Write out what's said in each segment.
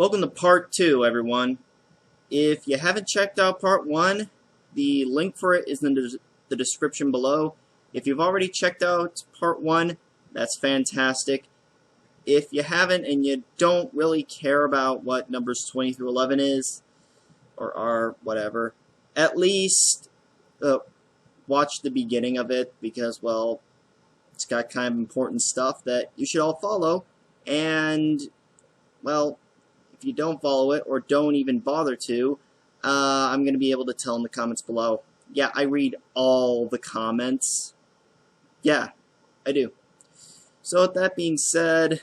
Welcome to part 2, everyone. If you haven't checked out part 1, the link for it is in the description below. If you've already checked out part 1, that's fantastic. If you haven't and you don't really care about what numbers 20 through 11 is, or are, whatever, at least watch the beginning of it because, well, it's got kind of important stuff that you should all follow. And, well, if you don't follow it or don't even bother to, I'm going to be able to tell in the comments below. Yeah, I read all the comments. Yeah, I do. So with that being said,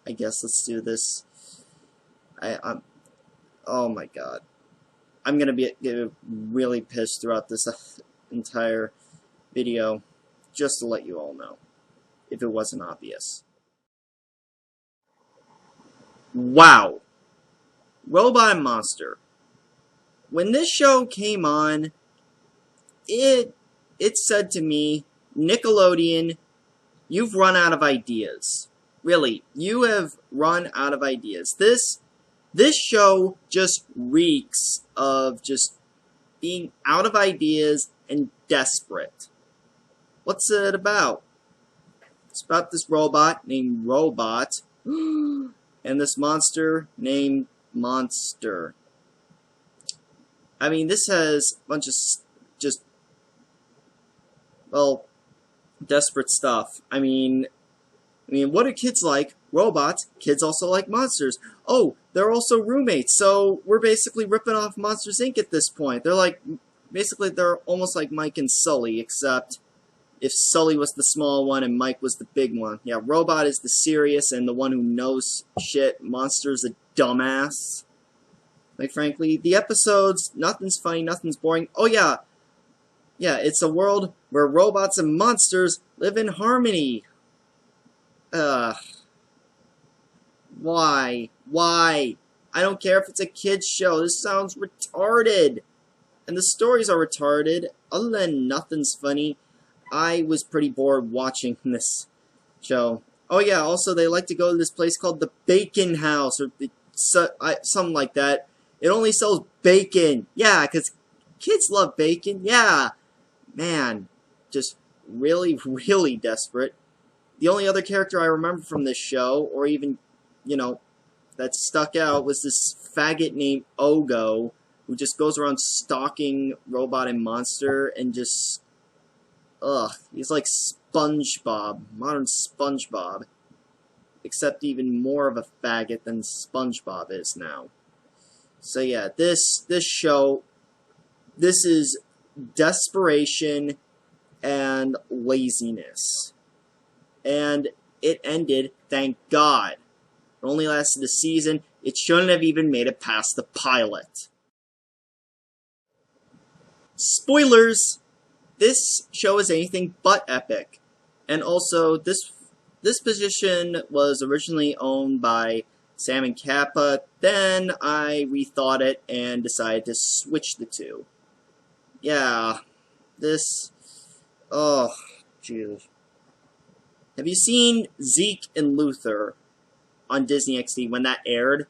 I guess let's do this. Oh my god. I'm going to get really pissed throughout this entire video, just to let you all know, if it wasn't obvious. Wow. Robot and Monster. When this show came on, it said to me, Nickelodeon, you've run out of ideas. Really, you have run out of ideas. This show just reeks of just being out of ideas and desperate. What's it about? It's about this robot named Robot and this monster named Monster. I mean, this has a bunch of just, well, desperate stuff. I mean, what do kids like? Robots. Kids also like monsters. Oh, they're also roommates, so we're basically ripping off Monsters, Inc. at this point. They're like, basically, they're almost like Mike and Sully, except if Sully was the small one and Mike was the big one. Yeah, Robot is the serious and the one who knows shit. Monster's a dumbass. Like, frankly, the episodes, nothing's funny, nothing's boring. Oh, yeah. Yeah, it's a world where robots and monsters live in harmony. Why? Why? I don't care if it's a kid's show. This sounds retarded. And the stories are retarded. Other than nothing's funny, I was pretty bored watching this show. Oh yeah, also they like to go to this place called the Bacon House, or something like that. It only sells bacon. Yeah, because kids love bacon. Yeah. Man, just really, really desperate. The only other character I remember from this show, or even, you know, that stuck out, was this faggot named Ogo, who just goes around stalking Robot and Monster and just, he's like SpongeBob, modern SpongeBob, except even more of a faggot than SpongeBob is now. So yeah, this show, this is desperation and laziness. And it ended, thank God. It only lasted a season. It shouldn't have even made it past the pilot. Spoilers! This show is anything but epic. And also, this position was originally owned by Sam and Kappa. Then I rethought it and decided to switch the two. Yeah, oh, Jesus. Have you seen Zeke and Luther on Disney XD when that aired?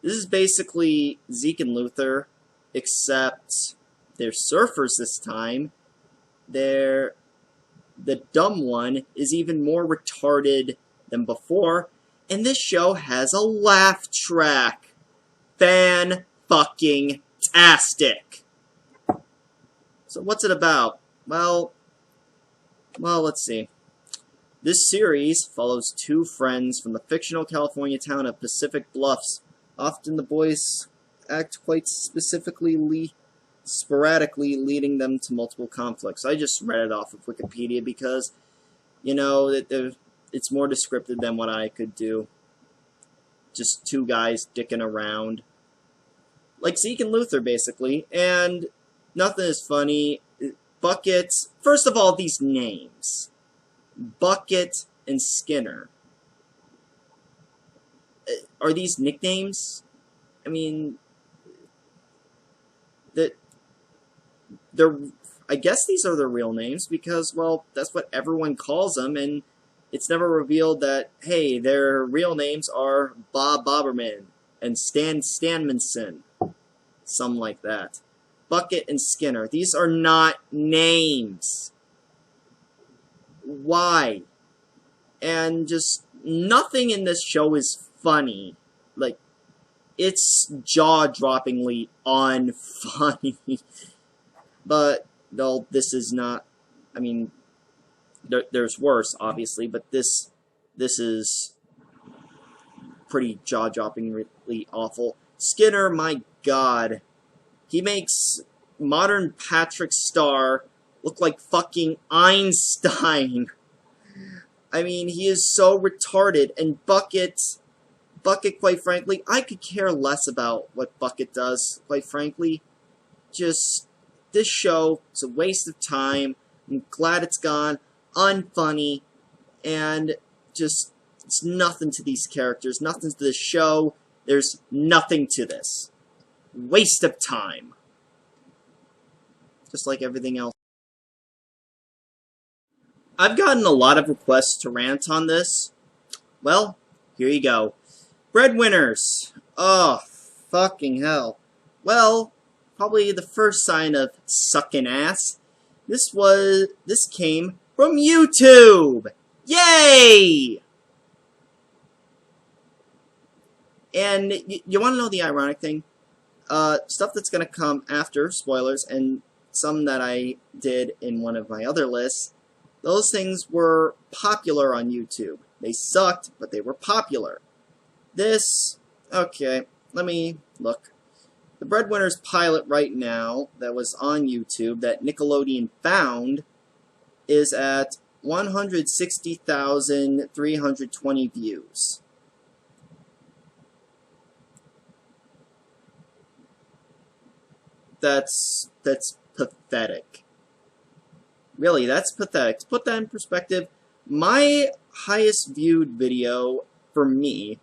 This is basically Zeke and Luther, except they're surfers this time. The dumb one is even more retarded than before, and this show has a laugh track. Fan-fucking-tastic. So what's it about? Well, let's see. This series follows two friends from the fictional California town of Pacific Bluffs. Often the boys act quite sporadically, leading them to multiple conflicts. I just read it off of Wikipedia because, you know, it's more descriptive than what I could do. Just two guys dicking around. Like Zeke and Luther, basically. And nothing is funny. Buckets. First of all, these names. Bucket and Skinner. Are these nicknames? I mean, they're I guess these are their real names because, well, that's what everyone calls them, and it's never revealed that, hey, their real names are Bob Boberman and Stan Stanmanson. Something like that. Bucket and Skinner. These are not names. Why? And just nothing in this show is funny. Like, it's jaw-droppingly unfunny. But, no, this is not, I mean, there's worse, obviously, but this is pretty jaw-droppingly awful. Skinner, my god. He makes modern Patrick Star look like fucking Einstein. I mean, he is so retarded, and Bucket, quite frankly, I could care less about what Bucket does, quite frankly. Just, this show is a waste of time. I'm glad it's gone. Unfunny, and just, it's nothing to these characters, nothing to this show. There's nothing to this. Waste of time. Just like everything else. I've gotten a lot of requests to rant on this. Well, here you go. Breadwinners. Oh, fucking hell. Well, probably the first sign of sucking ass. This came from YouTube! Yay! And you want to know the ironic thing? Stuff that's going to come after, spoilers, and some that I did in one of my other lists, those things were popular on YouTube. They sucked, but they were popular. This, okay, let me look. The Breadwinners pilot right now that was on YouTube that Nickelodeon found is at 160,320 views. That's pathetic. Really, that's pathetic. To put that in perspective, my highest viewed video for me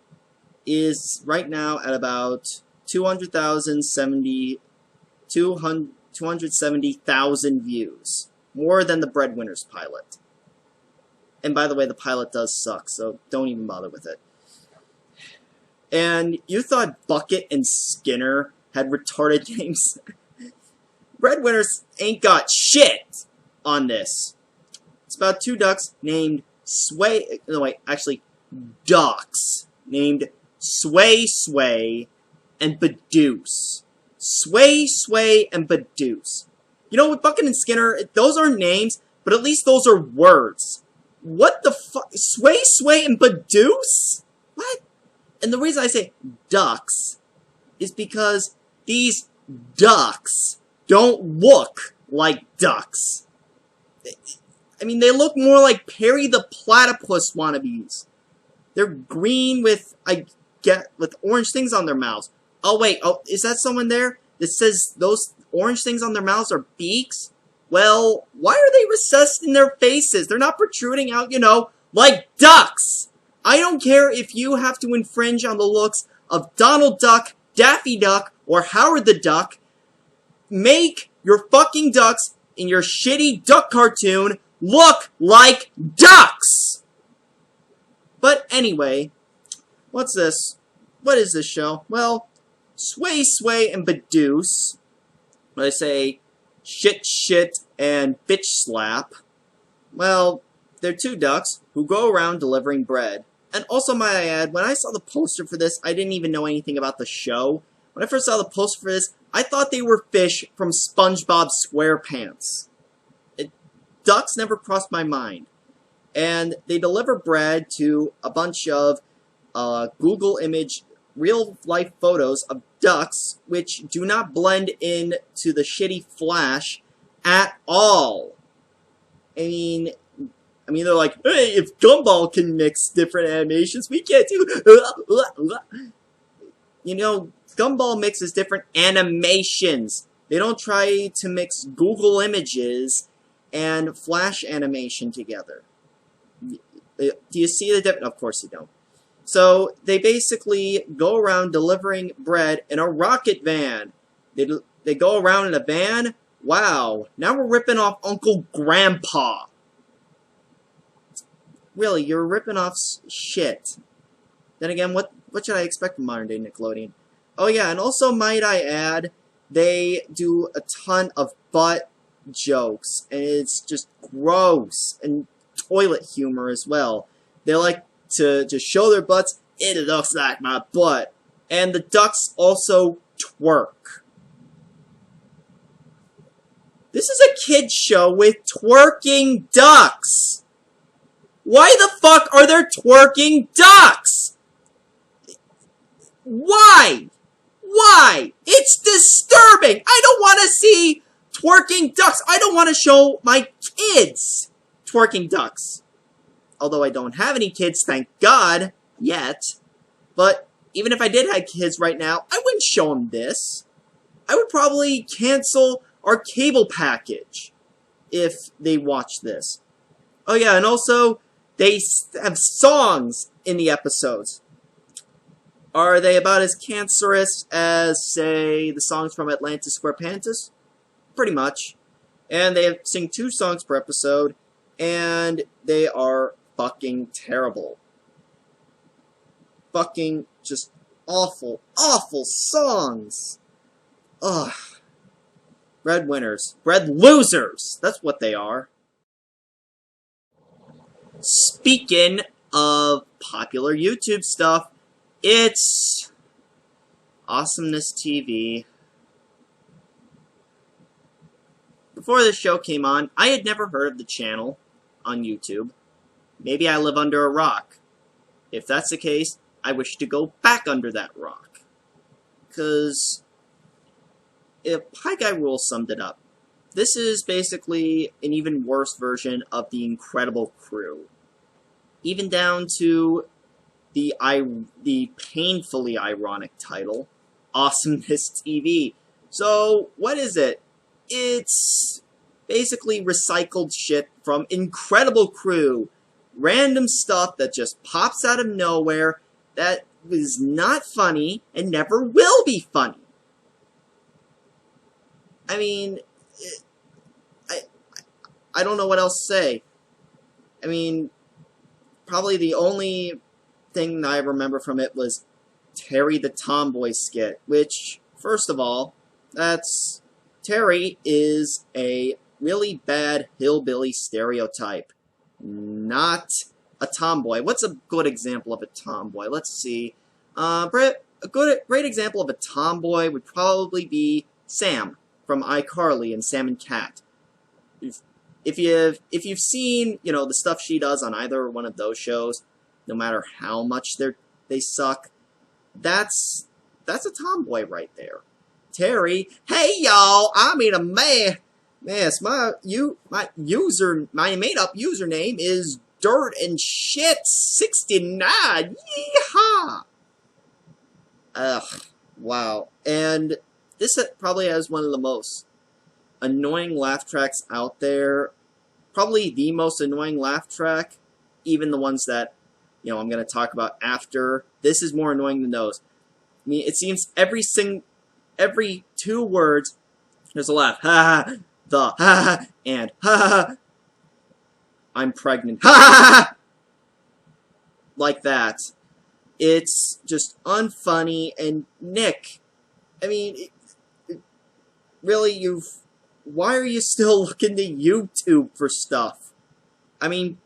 is right now at about 270,000 views. More than the Breadwinners pilot. And by the way, the pilot does suck, so don't even bother with it. And you thought Bucket and Skinner had retarded names? Breadwinners ain't got shit on this. It's about two ducks named ducks named Sway and Badooce. Sway and Badooce. You know, with Bucket and Skinner, those aren't names, but at least those are words. What the fuck? Sway and Badooce? What? And the reason I say ducks is because these ducks don't look like ducks. I mean, they look more like Perry the Platypus wannabes. They're green with orange things on their mouths. Oh, wait. Oh, is that someone there that says those orange things on their mouths are beaks? Well, why are they recessed in their faces? They're not protruding out, you know, like ducks. I don't care if you have to infringe on the looks of Donald Duck, Daffy Duck, or Howard the Duck. Make your fucking ducks in your shitty duck cartoon look like ducks! But anyway, what's this? What is this show? Well, Sway and Badooce, when I say shit, and bitch slap, well, they're two ducks who go around delivering bread. And also, might I add, when I saw the poster for this, I didn't even know anything about the show. When I first saw the poster for this, I thought they were fish from SpongeBob SquarePants. Ducks never crossed my mind. And they deliver bread to a bunch of Google image real-life photos of ducks, which do not blend in to the shitty Flash at all. I mean, they're like, hey, if Gumball can mix different animations, we can't do... You know, Gumball mixes different animations. They don't try to mix Google images and Flash animation together. Do you see the difference? Of course you don't. So, they basically go around delivering bread in a rocket van. They go around in a van? Wow, now we're ripping off Uncle Grandpa. really, you're ripping off shit. Then again, what should I expect from modern day Nickelodeon? Oh yeah, and also might I add, they do a ton of butt jokes, and it's just gross, and toilet humor as well. They like to show their butts. It looks like my butt. And the ducks also twerk. This is a kid's show with twerking ducks. Why the fuck are there twerking ducks? Why? Why? It's disturbing. I don't want to see twerking ducks. I don't want to show my kids twerking ducks. Although I don't have any kids, thank God, yet. But even if I did have kids right now, I wouldn't show them this. I would probably cancel our cable package if they watch this. Oh yeah, and also, they have songs in the episodes. Are they about as cancerous as, say, the songs from Atlantis SquarePantis? Pretty much. And they sing 2 songs per episode, and they are fucking terrible. Fucking just awful, awful songs. Ugh. Breadwinners. Bread losers! That's what they are. Speaking of popular YouTube stuff, it's AwesomenessTV. Before this show came on, I had never heard of the channel on YouTube. Maybe I live under a rock. If that's the case, I wish to go back under that rock. Because if Pie Guy Rule summed it up, this is basically an even worse version of The Incredible Crew. Even down to the painfully ironic title, AwesomenessTV. So, what is it? It's basically recycled shit from Incredible Crew. Random stuff that just pops out of nowhere that is not funny and never will be funny. I mean, I don't know what else to say. I mean, probably the only thing that I remember from it was Terry the Tomboy skit, which, first of all, Terry is a really bad hillbilly stereotype, not a tomboy. What's a good example of a tomboy? Let's see. A great example of a tomboy would probably be Sam from iCarly and Sam and Cat. If you've seen, you know, the stuff she does on either one of those shows, no matter how much they suck, that's a tomboy right there. Terry, hey y'all, I mean a man. Yes, my made up username is Dirt and Shit 69. Yeehaw! Ugh, wow. And this probably has one of the most annoying laugh tracks out there. Probably the most annoying laugh track, even the ones that, you know, I'm going to talk about after. This is more annoying than those. I mean, it seems every 2 words, there's a laugh. Ha ha, the ha ha, and ha ha. I'm pregnant. Ha ha ha! Like that. It's just unfunny, and Nick, I mean, really, why are you still looking to YouTube for stuff? I mean,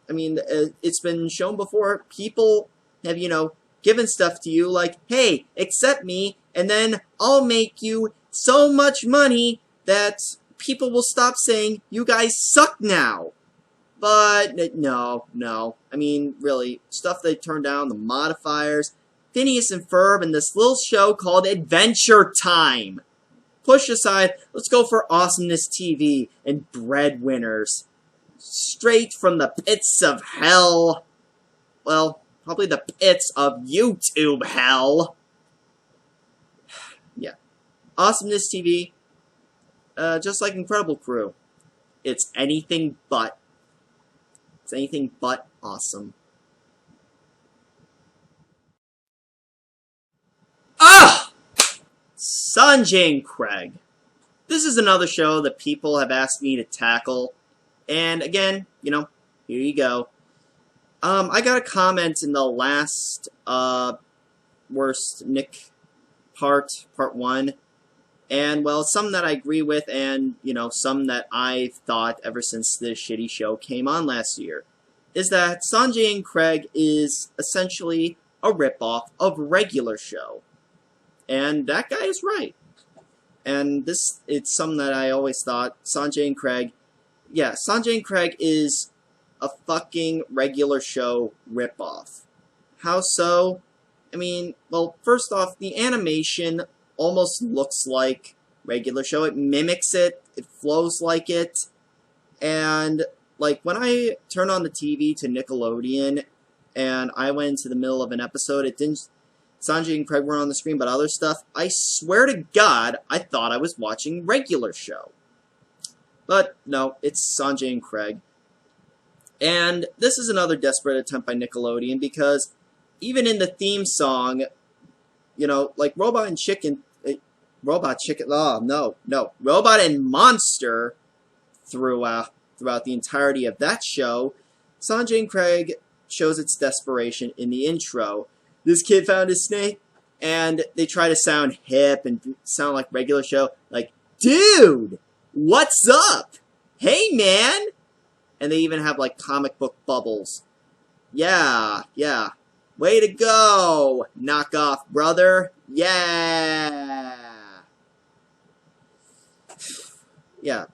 it's been shown before, people have, you know, given stuff to you like, hey, accept me, and then I'll make you so much money that people will stop saying, you guys suck now. But, no. I mean, really, stuff they turned down, the modifiers, Phineas and Ferb, and this little show called Adventure Time. Push aside, let's go for AwesomenessTV and Breadwinners. Straight from the pits of hell. Well, probably the pits of YouTube hell. Yeah. AwesomenessTV, just like Incredible Crew, it's anything but. It's anything but awesome. Ah! Sanjay and Craig. This is another show that people have asked me to tackle. And again, you know, here you go. I got a comment in the last, worst Nick part 1. And, well, some that I agree with and, some that I've thought ever since this shitty show came on last year, is that Sanjay and Craig is essentially a ripoff of regular show. And that guy is right. And it's something that I always thought, Sanjay and Craig is a fucking regular show ripoff. How so? I mean, well, first off, the animation almost looks like regular show. It mimics it. It flows like it. And, like, when I turn on the TV to Nickelodeon and I went into the middle of an episode, Sanjay and Craig were on the screen, but other stuff, I swear to God, I thought I was watching regular show. But, no, it's Sanjay and Craig. And this is another desperate attempt by Nickelodeon, because even in the theme song, like Robot and Monster throughout the entirety of that show, Sanjay and Craig shows its desperation in the intro. This kid found his snake, and they try to sound hip and sound like regular show, like, dude, what's up? Hey, man! And they even have, like, comic book bubbles. Yeah. Way to go, knockoff brother. Yeah. Yeah,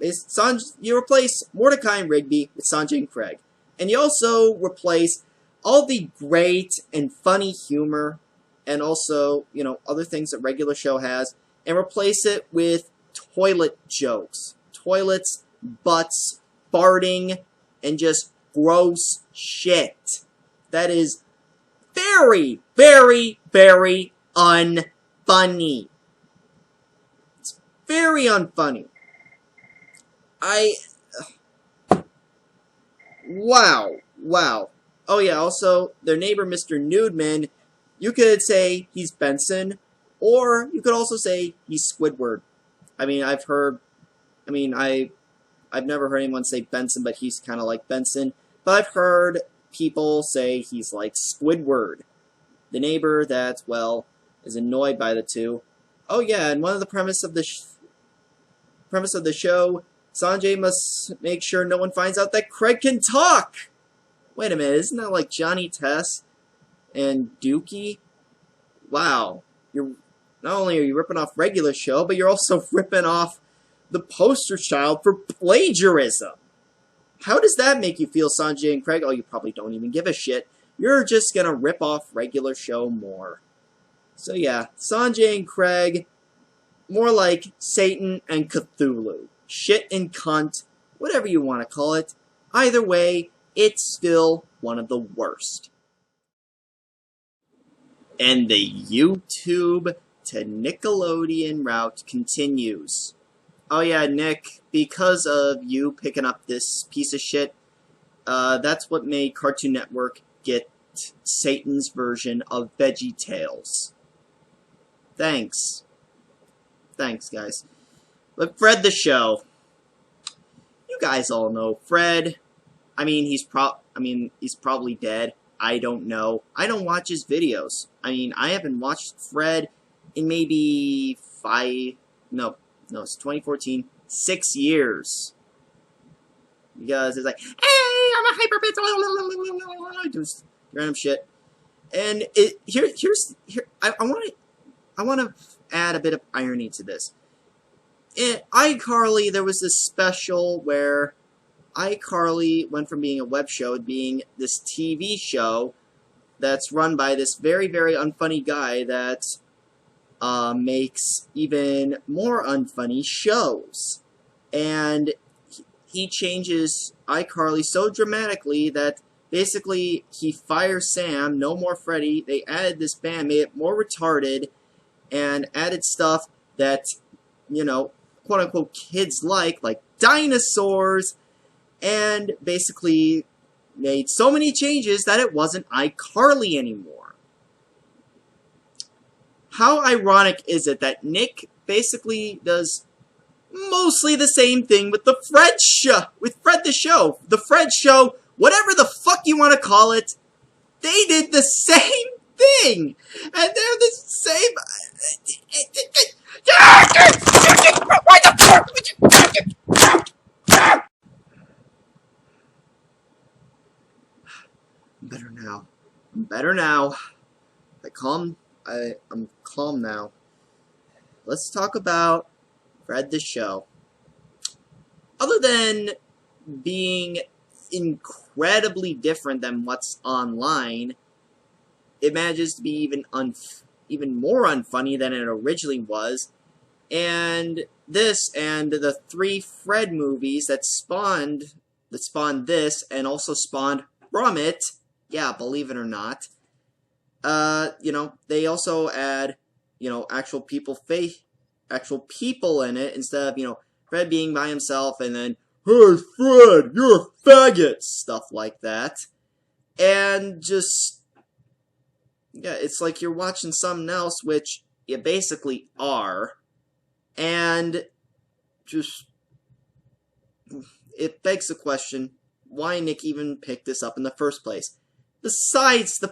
you replace Mordecai and Rigby with Sanjay and Craig. And you also replace all the great and funny humor and also, other things that regular show has, and replace it with toilet jokes. Toilets, butts, farting, and just gross shit. That is very, very, very unfunny. It's very unfunny. Wow. Oh yeah, also, their neighbor, Mr. Nudeman, you could say he's Benson, or you could also say he's Squidward. I mean, I've never heard anyone say Benson, but he's kind of like Benson. But I've heard people say he's like Squidward. The neighbor that, well, is annoyed by the two. Oh yeah, and one of the premise of the show, Sanjay must make sure no one finds out that Craig can talk! Wait a minute, isn't that like Johnny Test and Dookie? Wow. Not only are you ripping off regular show, but you're also ripping off the poster child for plagiarism. How does that make you feel, Sanjay and Craig? Oh, you probably don't even give a shit. You're just gonna rip off regular show more. So yeah, Sanjay and Craig, more like Satan and Cthulhu. Shit and cunt, whatever you want to call it. Either way, it's still one of the worst. And the YouTube to Nickelodeon route continues. Oh yeah, Nick, because of you picking up this piece of shit, that's what made Cartoon Network get Satan's version of VeggieTales. Thanks. Thanks, guys. But Fred the Show. You guys all know Fred. He's probably dead. I don't know. I don't watch his videos. I haven't watched Fred in maybe it's 2014, 6 years. Because it's like, hey, I'm a hyperbit, just random shit. And I want to add a bit of irony to this. In iCarly, there was this special where iCarly went from being a web show to being this TV show that's run by this very, very unfunny guy that makes even more unfunny shows. And he changes iCarly so dramatically that basically he fires Sam, no more Freddy. They added this band, made it more retarded, and added stuff that, quote-unquote kids like dinosaurs, and basically made so many changes that it wasn't iCarly anymore. How ironic is it that Nick basically does mostly the same thing with Fred the Show, whatever the fuck you want to call it, They did the same thing! And they're the same... Why the fuck would you... I'm better now. I'm better now. I'm calm now. Let's talk about Fred the Show. Other than being incredibly different than what's online, it manages to be even more unfunny than it originally was. And this and the 3 Fred movies that spawned this and also spawned from it, yeah, believe it or not, they also add, actual people in it instead of, Fred being by himself and then, "Hey, Fred, you're a faggot," stuff like that. And just, yeah, it's like you're watching something else, which you basically are. And just, it begs the question, why Nick even picked this up in the first place? Besides the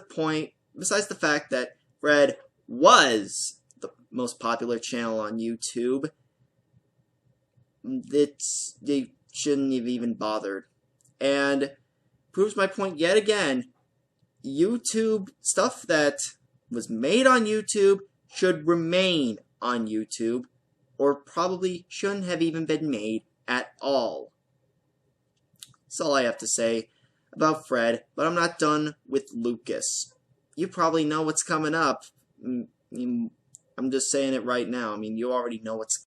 fact that Fred was the most popular channel on YouTube, they shouldn't have even bothered. And proves my point yet again, YouTube, stuff that was made on YouTube should remain on YouTube, or probably shouldn't have even been made at all. That's all I have to say about Fred, but I'm not done with Lucas. You probably know what's coming up. I'm just saying it right now. I mean, you already know what's...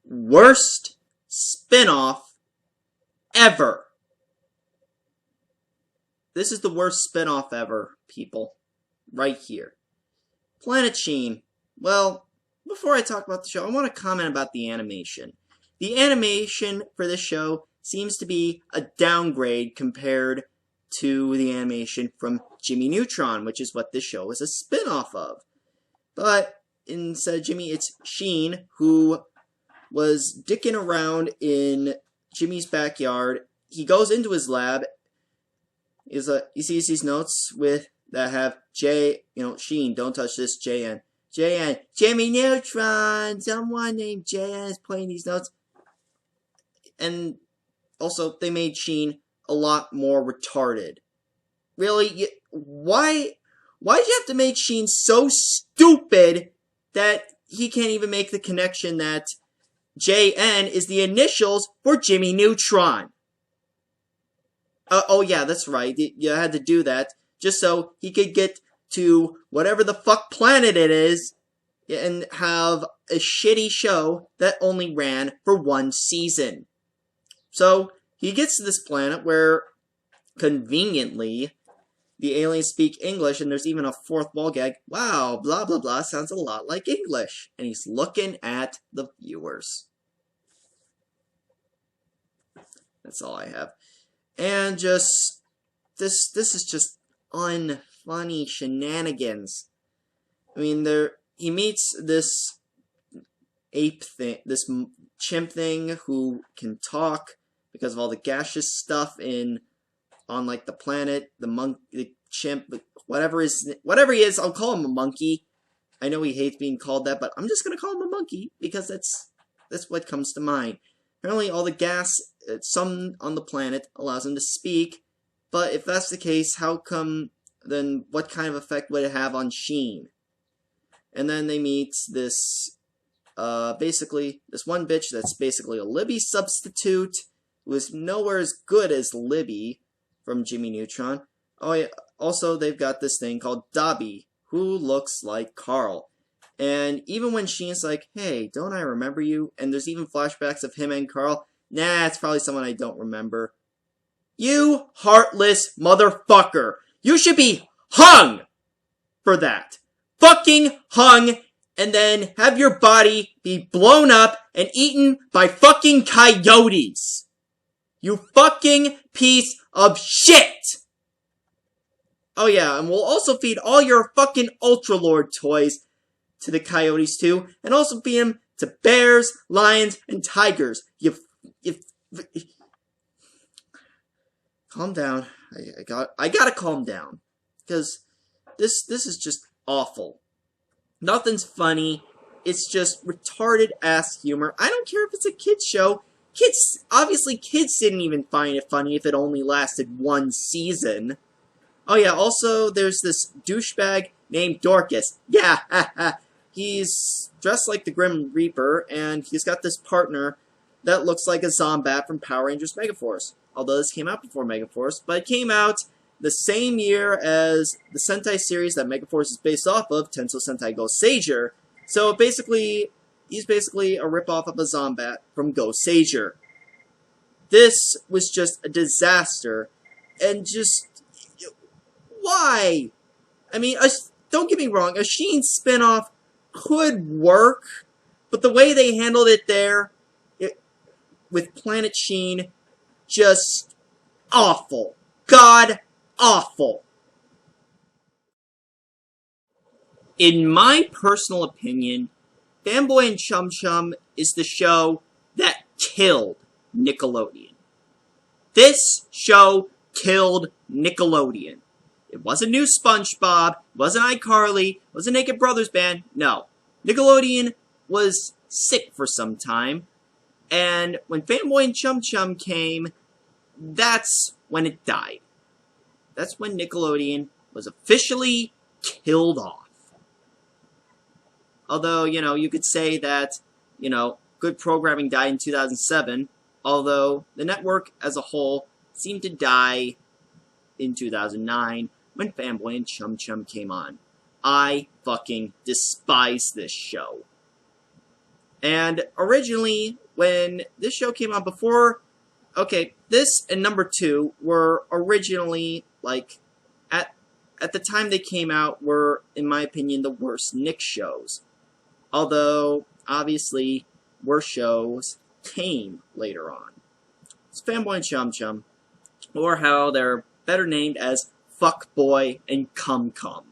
Worst spin-off ever. This is the worst spin-off ever, people. Right here. Planet Sheen. Well, before I talk about the show, I want to comment about the animation. The animation for this show seems to be a downgrade compared to the animation from Jimmy Neutron, which is what this show is a spin-off of. But instead of Jimmy, it's Sheen, who was dicking around in Jimmy's backyard. He goes into his lab. He sees these notes that have Sheen, don't touch this, JN. JN, Jimmy Neutron, someone named JN is playing these notes. And also, they made Sheen a lot more retarded. Really? Why'd you have to make Sheen so stupid that he can't even make the connection that JN is the initials for Jimmy Neutron? Oh yeah, that's right. You had to do that just so he could get to whatever the fuck planet it is and have a shitty show that only ran for 1 season. So he gets to this planet where, conveniently, the aliens speak English, and there's even a 4th wall gag. Wow, blah blah blah, sounds a lot like English. And he's looking at the viewers. That's all I have. And just, this is just unfunny shenanigans. I mean, he meets this ape thing, this chimp thing who can talk because of all the gaseous stuff on like the planet, the chimp, whatever he is, I'll call him a monkey. I know he hates being called that, but I'm just gonna call him a monkey because that's what comes to mind. Apparently all the gas, some on the planet, allows him to speak, but if that's the case, how come, then what kind of effect would it have on Sheen? And then they meet this, basically, this one bitch that's basically a Libby substitute, who is nowhere as good as Libby from Jimmy Neutron. Oh yeah, also they've got this thing called Dobby, who looks like Carl. And even when Sheen's like, "Hey, don't I remember you?" And there's even flashbacks of him and Carl. Nah, it's probably someone I don't remember. You heartless motherfucker! You should be hung for that. Fucking hung, and then have your body be blown up and eaten by fucking coyotes. You fucking piece of shit! Oh yeah, and we'll also feed all your fucking Ultra Lord toys to the coyotes too, and also feed them to bears, lions, and tigers. Calm down. I gotta calm down. Because this is just awful. Nothing's funny. It's just retarded-ass humor. I don't care if it's a kid's show. Obviously kids didn't even find it funny if it only lasted one season. Oh yeah, also there's this douchebag named Dorcas. Yeah, he's dressed like the Grim Reaper, and he's got this partner that looks like a Zombat from Power Rangers Megaforce. Although this came out before Megaforce, but it came out the same year as the Sentai series that Megaforce is based off of, Tensou Sentai Go Seiger. So basically, he's basically a ripoff of a Zombat from Go Seiger. This was just a disaster, and just why? I mean, don't get me wrong, a Sheen spinoff could work, but the way they handled it there, with Planet Sheen, just awful. God awful. In my personal opinion, Fanboy and Chum Chum is the show that killed Nickelodeon. This show killed Nickelodeon. It wasn't new SpongeBob, it wasn't iCarly, it wasn't Naked Brothers Band, no. Nickelodeon was sick for some time, and when Fanboy and Chum Chum came, that's when it died. That's when Nickelodeon was officially killed off. Although, you could say that, good programming died in 2007, although the network as a whole seemed to die in 2009 when Fanboy and Chum Chum came on. I fucking despise this show. And originally, when this show came on before, okay, this and number 2 were originally, at the time they came out, were, in my opinion, the worst Nick shows. Although, obviously, worse shows came later on. It's Fanboy and Chum Chum, or how they're better named as Fuckboy and Cum Cum,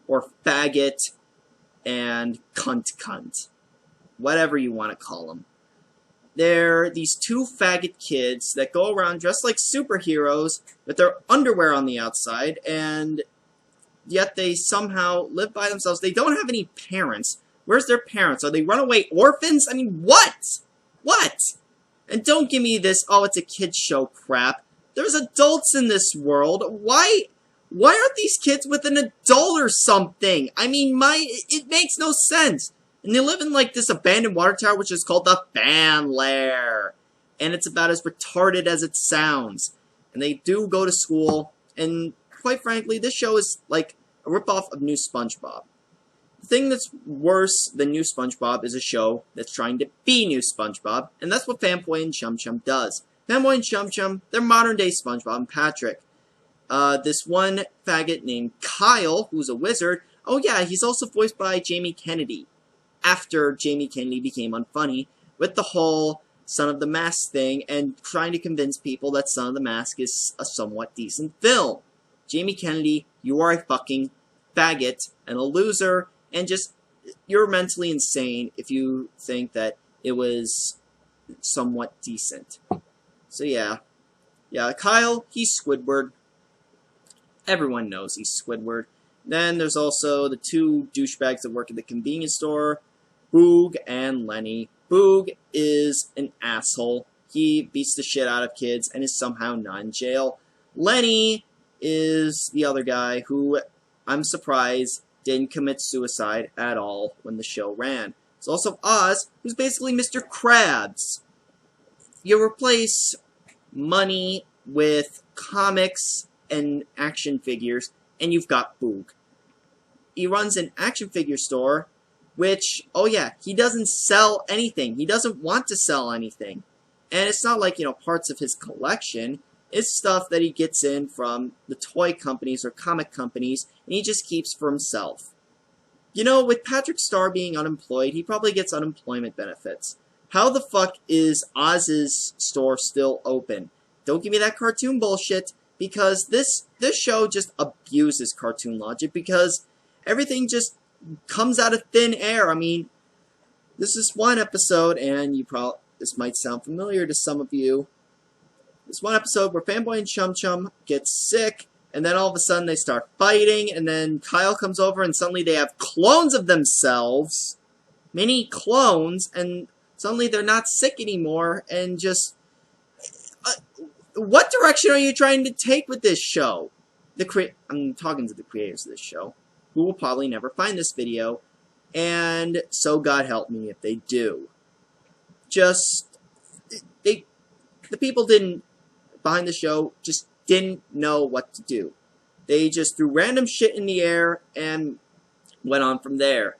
or Faggot and Cunt. Whatever you want to call them. They're these two faggot kids that go around dressed like superheroes with their underwear on the outside, and yet they somehow live by themselves. They don't have any parents. Where's their parents? Are they runaway orphans? I mean, what? What? And don't give me this, oh, it's a kid's show crap. There's adults in this world. Why aren't these kids with an adult or something? I mean, it makes no sense. And they live in, this abandoned water tower, which is called the Fan Lair. And it's about as retarded as it sounds. And they do go to school, and quite frankly, this show is like a ripoff of New SpongeBob. The thing that's worse than New SpongeBob is a show that's trying to be New SpongeBob, and that's what Fanboy and Chum Chum does. Fanboy and Chum Chum, they're modern-day SpongeBob and Patrick. This one faggot named Kyle, who's a wizard, oh yeah, he's also voiced by Jamie Kennedy. After Jamie Kennedy became unfunny with the whole Son of the Mask thing and trying to convince people that Son of the Mask is a somewhat decent film. Jamie Kennedy, you are a fucking faggot and a loser, and you're mentally insane if you think that it was somewhat decent. So yeah, Kyle, he's Squidward. Everyone knows he's Squidward. Then there's also the two douchebags that work at the convenience store, Boog and Lenny. Boog is an asshole. He beats the shit out of kids and is somehow not in jail. Lenny is the other guy who, I'm surprised, didn't commit suicide at all when the show ran. There's also Oz, who's basically Mr. Krabs. You replace money with comics and action figures, and you've got Boog. He runs an action figure store, which, oh yeah, he doesn't sell anything. He doesn't want to sell anything. And it's not like, parts of his collection. It's stuff that he gets in from the toy companies or comic companies, and he just keeps for himself. With Patrick Star being unemployed, he probably gets unemployment benefits. How the fuck is Oz's store still open? Don't give me that cartoon bullshit, because this show just abuses cartoon logic, because everything just comes out of thin air. I mean, this is one episode, and this might sound familiar to some of you, this one episode where Fanboy and Chum get sick, and then all of a sudden they start fighting, and then Kyle comes over and suddenly they have clones of themselves, mini clones, and suddenly they're not sick anymore, and just... what direction are you trying to take with this show? I'm talking to the creators of this show, who will probably never find this video, and so God help me if they do. The people behind the show just didn't know what to do. They just threw random shit in the air and went on from there.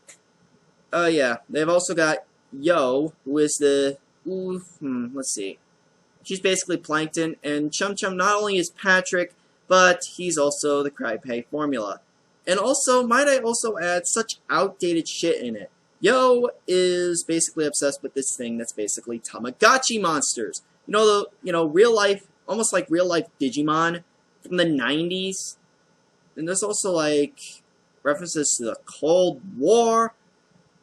Oh yeah, they've also got Yo, who is the... let's see. She's basically Plankton, and Chum not only is Patrick, but he's also the Crypay formula. And also, might I also add, such outdated shit in it. Yo is basically obsessed with this thing that's basically Tamagotchi monsters. Real life, almost like real life Digimon from the 90s. And there's also like references to the Cold War,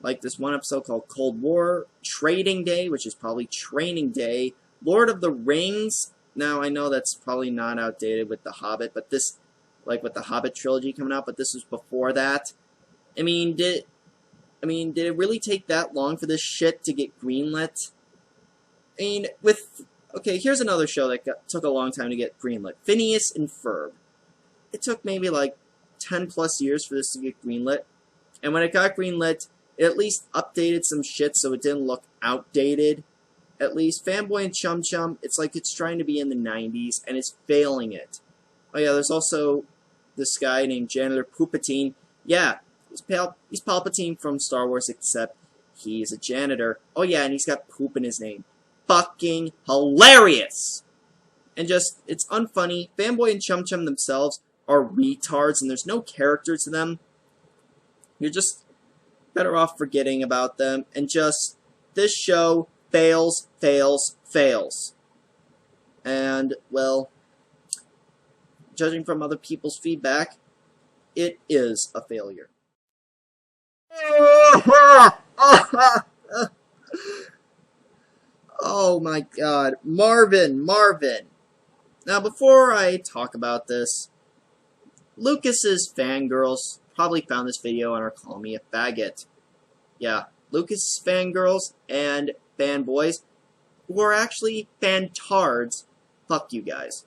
like this one episode called Cold War Trading Day, which is probably Training Day. Lord of the Rings. Now I know that's probably not outdated with The Hobbit, but this, like with the Hobbit trilogy coming out, but this was before that. I mean, did it really take that long for this shit to get greenlit? I mean, okay, here's another show that took a long time to get greenlit. Phineas and Ferb. It took maybe like 10 plus years for this to get greenlit. And when it got greenlit, it at least updated some shit so it didn't look outdated. At least Fanboy and Chum, it's like it's trying to be in the 90s, and it's failing it. Oh yeah, there's also this guy named Janitor Poopatine. Yeah, he's Palpatine from Star Wars, except he's a janitor. Oh yeah, and he's got poop in his name. Fucking hilarious! And just, it's unfunny. Fanboy and Chum themselves are retards, and there's no character to them. You're just better off forgetting about them, and just, this show... fails. And, well, judging from other people's feedback, it is a failure. Oh my god. Marvin. Now, before I talk about this, Lucas's fangirls probably found this video and are calling me a faggot. Yeah, Lucas's fangirls and fanboys, who are actually fantards, fuck you guys.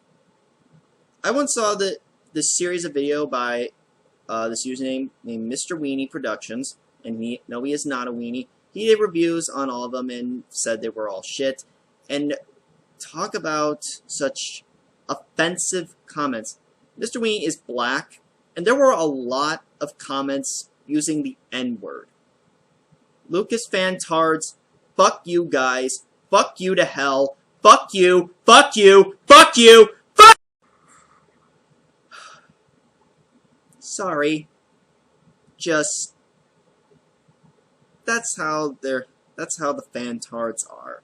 I once saw this series of video by this username named Mr. Weenie Productions, and he is not a weenie. He did reviews on all of them and said they were all shit. And talk about such offensive comments. Mr. Weenie is black, and there were a lot of comments using the N-word. Lucas fantards, fuck you guys. Fuck you to hell. Fuck you. Fuck you. Fuck you. Fuck. Sorry. Just. That's how the fantards are.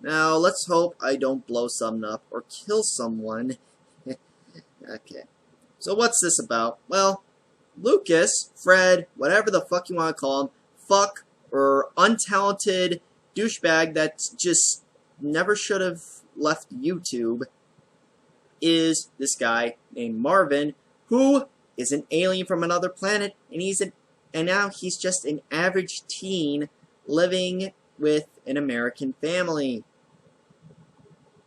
Now, let's hope I don't blow something up or kill someone. Okay. So what's this about? Well, Lucas, Fred, whatever the fuck you want to call him, fuck or untalented douchebag that just never should have left YouTube, is this guy named Marvin, who is an alien from another planet, and now he's just an average teen living with an American family.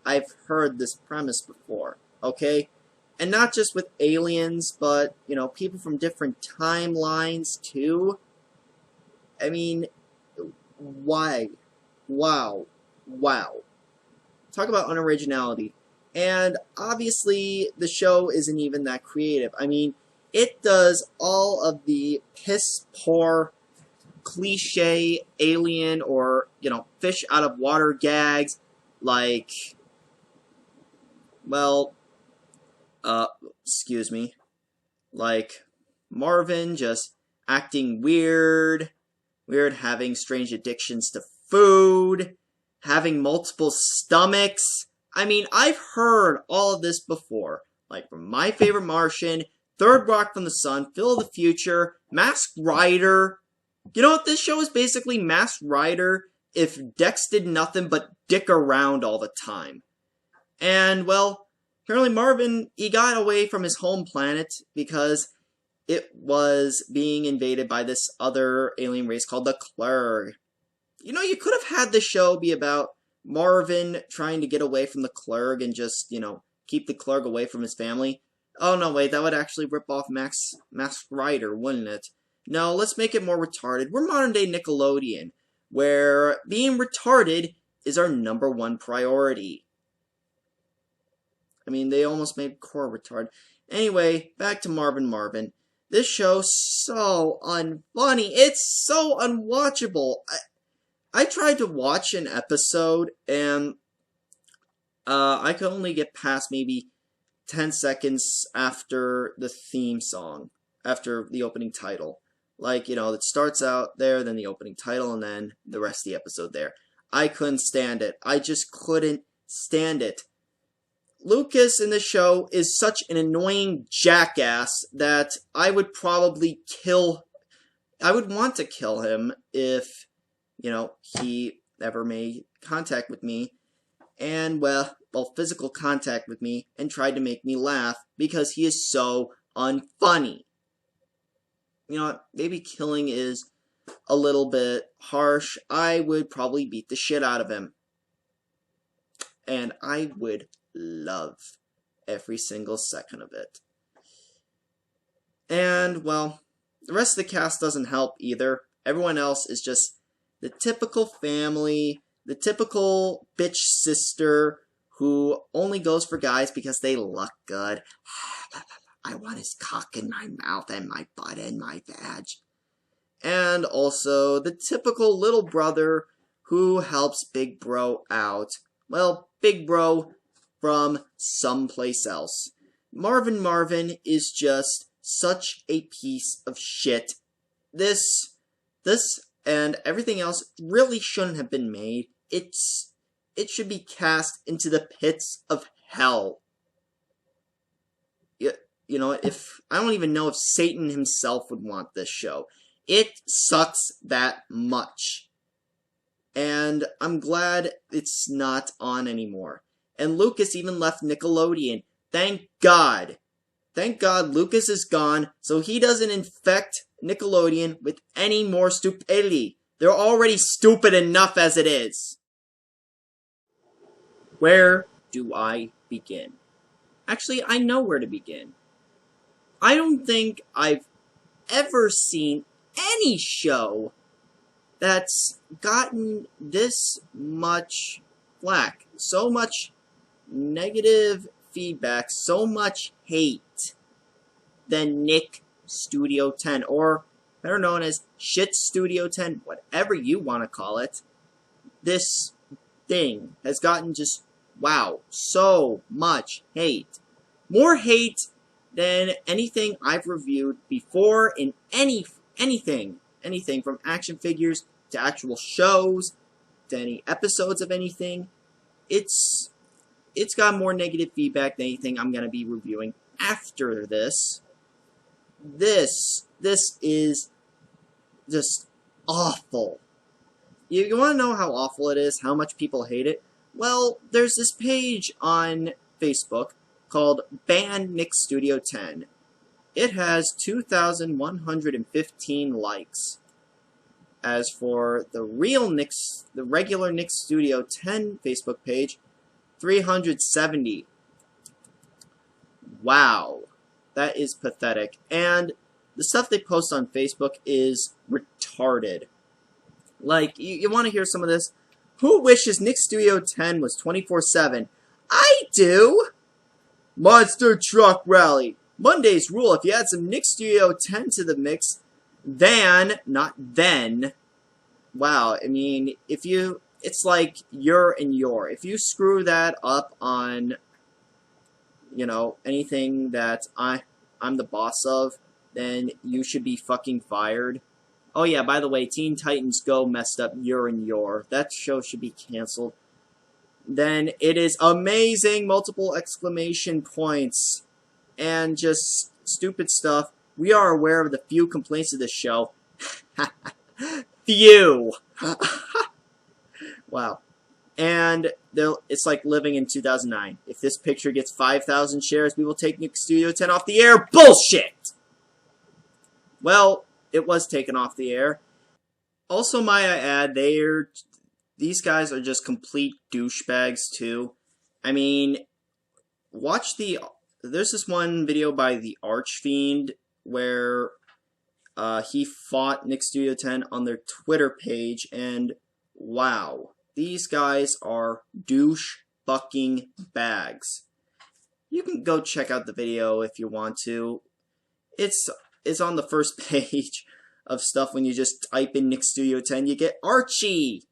I've heard this premise before, okay? And not just with aliens, but, people from different timelines, too. I mean, why? Wow. Talk about unoriginality. And, obviously, the show isn't even that creative. I mean, it does all of the piss-poor, cliche alien or, fish out of water gags, like, well, excuse me, like Marvin just acting weird, having strange addictions to food, having multiple stomachs. I mean, I've heard all of this before, like from My Favorite Martian, Third Rock from the Sun, Phil of the Future, Masked Rider. You know what? This show is basically Masked Rider if Dex did nothing but dick around all the time. And, well, apparently Marvin, he got away from his home planet because it was being invaded by this other alien race called the Clerg. You know, you could have had the show be about Marvin trying to get away from the Clerg and just, you know, keep the Clerg away from his family. Oh, no, wait, that would actually rip off Masked Rider, wouldn't it? No, let's make it more retarded. We're modern-day Nickelodeon, where being retarded is our #1 priority. I mean, they almost made Core retarded. Anyway, back to Marvin. This show's so unfunny. It's so unwatchable. I tried to watch an episode, and I could only get past maybe 10 seconds after the theme song, after the opening title. Like, you know, it starts out there, then the opening title, and then the rest of the episode there. I couldn't stand it. I just couldn't stand it. Lucas in the show is such an annoying jackass that I would probably I would want to kill him if, you know, he ever made contact with me. And, well, physical contact with me and tried to make me laugh because he is so unfunny. You know what? Maybe killing is a little bit harsh. I would probably beat the shit out of him. And I would love every single second of it. And, well, the rest of the cast doesn't help either. Everyone else is just the typical family, the typical bitch sister who only goes for guys because they look good. I want his cock in my mouth and my butt and my vag. And also the typical little brother who helps Big Bro out. Well, Big Bro from someplace else. Marvin is just such a piece of shit. This and everything else really shouldn't have been made. It should be cast into the pits of hell. You know, I don't even know if Satan himself would want this show. It sucks that much. And I'm glad it's not on anymore. And Lucas even left Nickelodeon. Thank God. Thank God Lucas is gone, so he doesn't infect Nickelodeon with any more stupidity. They're already stupid enough as it is. Where do I begin? Actually, I know where to begin. I don't think I've ever seen any show that's gotten this much flack, so much negative feedback, so much hate than Nick Studio 10, or better known as Shit Studio 10, whatever you want to call it. This thing has gotten just, wow, so much hate. More hate than anything I've reviewed before in anything from action figures to actual shows to any episodes of anything. It's got more negative feedback than anything I'm going to be reviewing after this. This is just awful. You want to know how awful it is, how much people hate it? Well, there's this page on Facebook called Ban Nick Studio 10. It has 2,115 likes. As for the regular Nick Studio 10 Facebook page, 370. Wow. That is pathetic. And the stuff they post on Facebook is retarded. Like, you want to hear some of this? Who wishes Nick Studio 10 was 24/7? I do! Monster Truck Rally. Monday's rule, if you add some Nick Studio 10 to the mix, not then. Wow, I mean, it's like you're and your. If you screw that up on, you know, anything that I'm the boss of, then you should be fucking fired. Oh yeah, by the way, Teen Titans Go messed up your and your. That show should be canceled. Then it is amazing! Multiple exclamation points. And just stupid stuff. We are aware of the few complaints of this show. Few! Wow. And it's like living in 2009. If this picture gets 5,000 shares, we will take Nick Studio 10 off the air. Bullshit! Well, it was taken off the air. Also, might I add, these guys are just complete douchebags, too. I mean, there's this one video by the Archfiend where he fought Nick Studio 10 on their Twitter page, and wow. These guys are douche fucking bags. You can go check out the video if you want to. It's on the first page of stuff. When you just type in Nick Studio 10, you get Archie!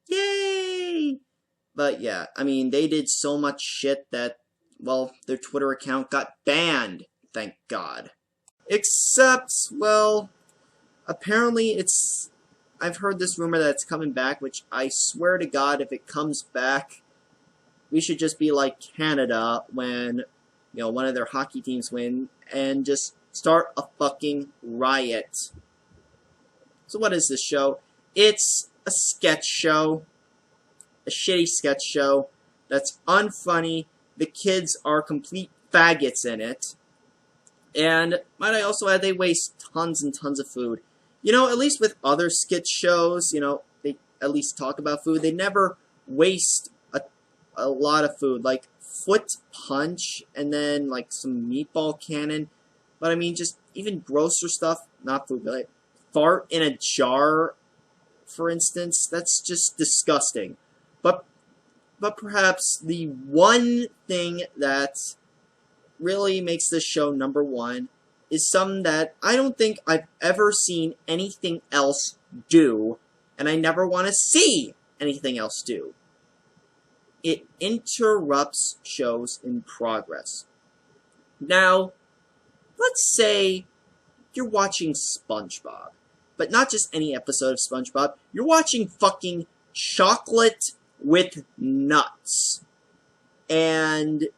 Yay! But yeah, I mean, they did so much shit that, well, their Twitter account got banned. Thank God. Except, well, apparently I've heard this rumor that it's coming back, which I swear to God, if it comes back, we should just be like Canada when, one of their hockey teams win and just start a fucking riot. So what is this show? It's a sketch show. A shitty sketch show that's unfunny. The kids are complete faggots in it. And might I also add, they waste tons and tons of food. At least with other sketch shows, they at least talk about food. They never waste a lot of food. Like Foot Punch and then like some meatball cannon. But I mean, just even grosser stuff, not food related. Fart in a jar, for instance, that's just disgusting. But perhaps the one thing that really makes this show number one is something that I don't think I've ever seen anything else do, and I never want to see anything else do. It interrupts shows in progress. Now, let's say you're watching SpongeBob, but not just any episode of SpongeBob. You're watching fucking Chocolate with Nuts. And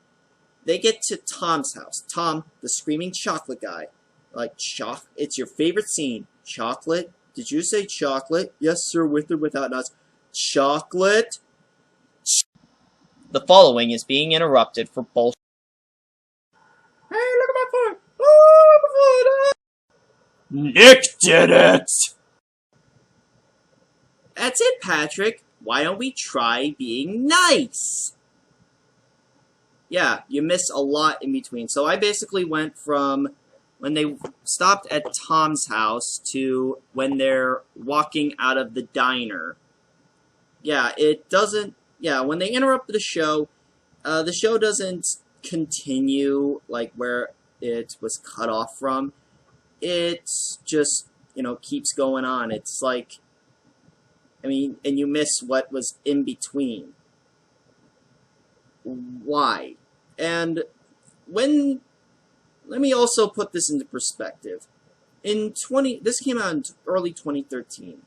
they get to Tom's house. Tom, the screaming chocolate guy. Like, it's your favorite scene. Chocolate? Did you say chocolate? Yes, sir, with or without nuts. Chocolate? The following is being interrupted for bullshit. Hey, look at my foot! Oh, my foot! Nick did it! That's it, Patrick. Why don't we try being nice? Yeah, you miss a lot in between. So I basically went from when they stopped at Tom's house to when they're walking out of the diner. Yeah, when they interrupt the show doesn't continue like where it was cut off from. It just, keeps going on. It's like, and you miss what was in between. Why? And let me also put this into perspective. This came out in early 2013.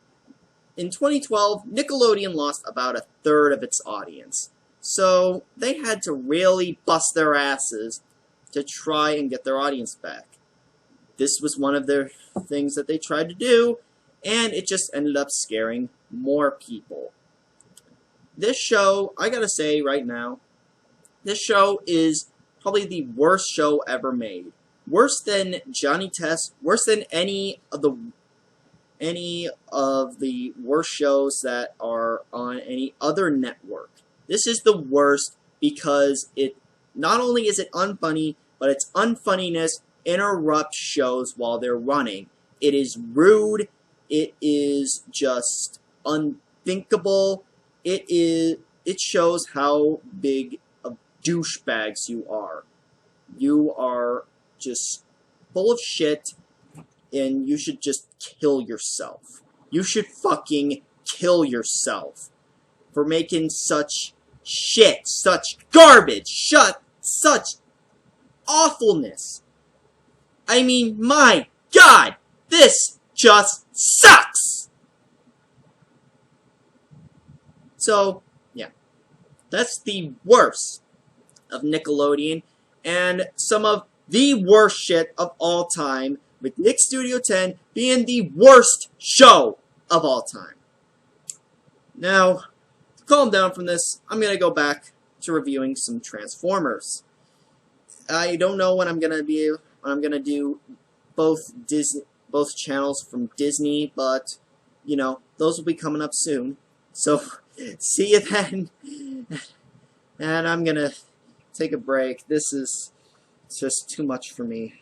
In 2012, Nickelodeon lost about a third of its audience. So they had to really bust their asses to try and get their audience back. This was one of their things that they tried to do, and it just ended up scaring more people. This show, I gotta say right now, this show is probably the worst show ever made. Worse than Johnny Test, worse than any of the worst shows that are on any other network. This is the worst because it not only is it unfunny, but its unfunniness interrupts shows while they're running. It is rude. It is just unthinkable. It shows how big of douchebags you are. You are just full of shit, and you should just kill yourself. You should fucking kill yourself for making such shit, such garbage, such awfulness. I mean, my God, this just sucks! So, yeah, that's the worst of Nickelodeon, and some of the worst shit of all time, with Nick Studio 10 being the worst show of all time. Now, calm down from this. I'm gonna go back to reviewing some Transformers. I don't know when I'm gonna do both channels from Disney, but you know, those will be coming up soon. So see you then. And I'm gonna take a break. This is just too much for me.